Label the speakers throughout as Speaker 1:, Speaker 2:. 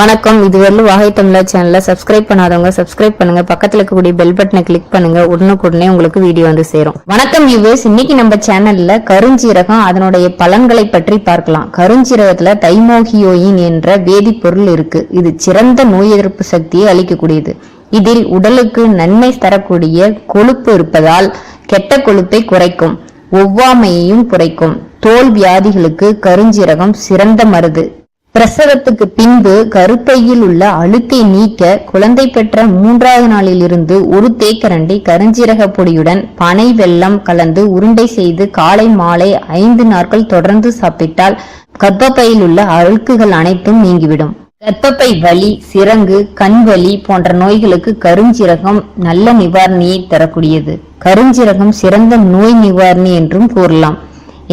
Speaker 1: வணக்கம். இதுவரையிலும் வாகை தமிழா சேனலை சப்ஸ்கிரைப் பண்ணாதவங்க சப்ஸ்கிரைப் பண்ணுங்க. பக்கத்துல இருக்கக்கூடிய பெல் பட்டனை கிளிக் பண்ணுங்க. உடனுக்குடனே உங்களுக்கு வீடியோ வந்து சேரும். வணக்கம் வியூவர்ஸ், இன்னைக்கு நம்ம சேனல்ல கருஞ்சீரகம் அதனுடைய பலன்களை பற்றி பார்க்கலாம். கருஞ்சீரகத்துல தைமோகியோயின் என்ற வேதிப்பொருள் இருக்கு. இது சிறந்த நோய் எதிர்ப்பு சக்தியை அளிக்கக்கூடியது. இதில் உடலுக்கு நன்மை தரக்கூடிய கொழுப்பு இருப்பதால் கெட்ட கொழுப்பை குறைக்கும், ஒவ்வாமையையும் குறைக்கும். தோல் வியாதிகளுக்கு கருஞ்சீரகம் சிறந்த மருந்து. பிரசவத்துக்கு பின்பு கருப்பையில் உள்ள அழுக்கை நீக்க குழந்தை பெற்ற 3வது நாளிலிருந்து ஒரு தேக்கரண்டி கருஞ்சீரக பொடியுடன் பனை வெல்லம் கலந்து உருண்டை செய்து காலை மாலை 5 நாட்கள் தொடர்ந்து சாப்பிட்டால் கர்ப்பப்பையில் உள்ள அழுக்குகள் அனைத்தும் நீங்கிவிடும். கர்ப்பப்பை வலி, சிரங்கு, கண் வலி போன்ற நோய்களுக்கு கருஞ்சீரகம் நல்ல நிவாரணியை தரக்கூடியது. கருஞ்சீரகம் சிறந்த நோய் நிவாரணி என்றும் கூறலாம்.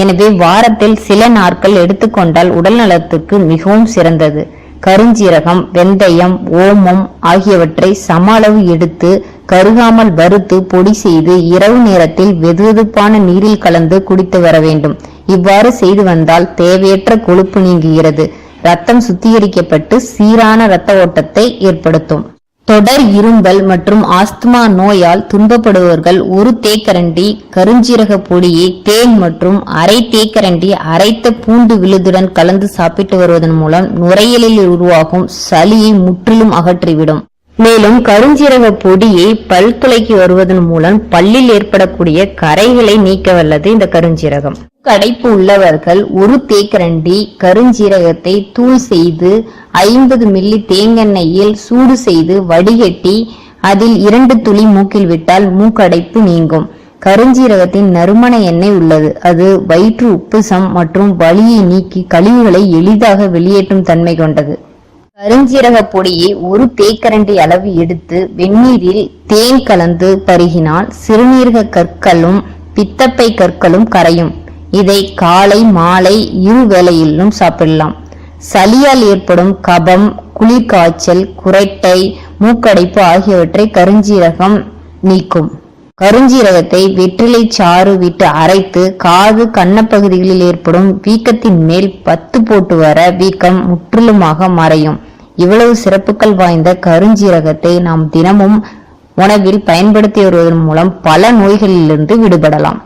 Speaker 1: எனவே வாரத்தில் சில நாட்கள் எடுத்துக்கொண்டால் உடல் நலத்துக்கு மிகவும் சிறந்தது. கருஞ்சீரகம், வெந்தயம், ஓமம் ஆகியவற்றை சம அளவு எடுத்து கருகாமல் வறுத்து பொடி செய்து இரவு நேரத்தில் வெதுவெதுப்பான நீரில் கலந்து குடித்து வர வேண்டும். இவ்வாறு செய்து வந்தால் தேவையற்ற கொழுப்பு நீங்குகிறது. ரத்தம் சுத்திகரிக்கப்பட்டு சீரான இரத்த ஓட்டத்தை ஏற்படுத்தும். தொடர் இரும்பல் மற்றும் ஆஸ்துமா நோயால் துன்பப்படுபவர்கள் ஒரு தேக்கரண்டி கருஞ்சீரக பொடியை தேன் மற்றும் அரை தேக்கரண்டி அரைத்த பூண்டு விழுதுடன் கலந்து சாப்பிட்டு வருவதன் மூலம் நுரையீரலில் உருவாகும் சளியை முற்றிலும் அகற்றிவிடும். மேலும் கருஞ்சீரக பொடியை பல் துளைக்கு வருவதன் மூலம் பல்லில் ஏற்படக்கூடிய கரைகளை நீக்க வல்லது இந்த கருஞ்சீரகம். கடைப்பு உள்ளவர்கள் ஒரு தேக்கரண்டி கருஞ்சீரகத்தை தூள் செய்து 50 மில்லி தேங்கெண்ணெயில் சூடு செய்து வடிகட்டி அதில் 2 துளி மூக்கில் விட்டால் மூக்கடைப்பு நீங்கும். கருஞ்சீரகத்தின் நறுமண எண்ணெய் உள்ளது. அது வயிற்று உப்புசம் மற்றும் வலியை நீக்கி கழிவுகளை எளிதாக வெளியேற்றும் தன்மை கொண்டது. கருஞ்சீரக பொடியை ஒரு தேக்கரண்டி அளவு எடுத்து வெந்நீரில் தேன் கலந்து பருகினால் சிறுநீரக கற்களும் பித்தப்பை கற்களும் கரையும். இதை காலை மாலை 2 வேளையிலும் சாப்பிடலாம். சளியால் ஏற்படும் கபம், குளிர்காய்ச்சல், குரைட்டை, மூக்கடைப்பு ஆகியவற்றை கருஞ்சீரகம் நீக்கும். கருஞ்சீரகத்தை வெற்றிலை சாறு விட்டு அரைத்து காது கன்னப்பகுதிகளில் ஏற்படும் வீக்கத்தின் மேல் 10 போட்டு வர வீக்கம் முற்றிலுமாக மறையும். இவ்வளவு சிறப்புகள் வாய்ந்த கருஞ்சீரகத்தை நாம் தினமும் உணவில் பயன்படுத்தி வருவதன் மூலம் பல நோய்களிலிருந்து விடுபடலாம்.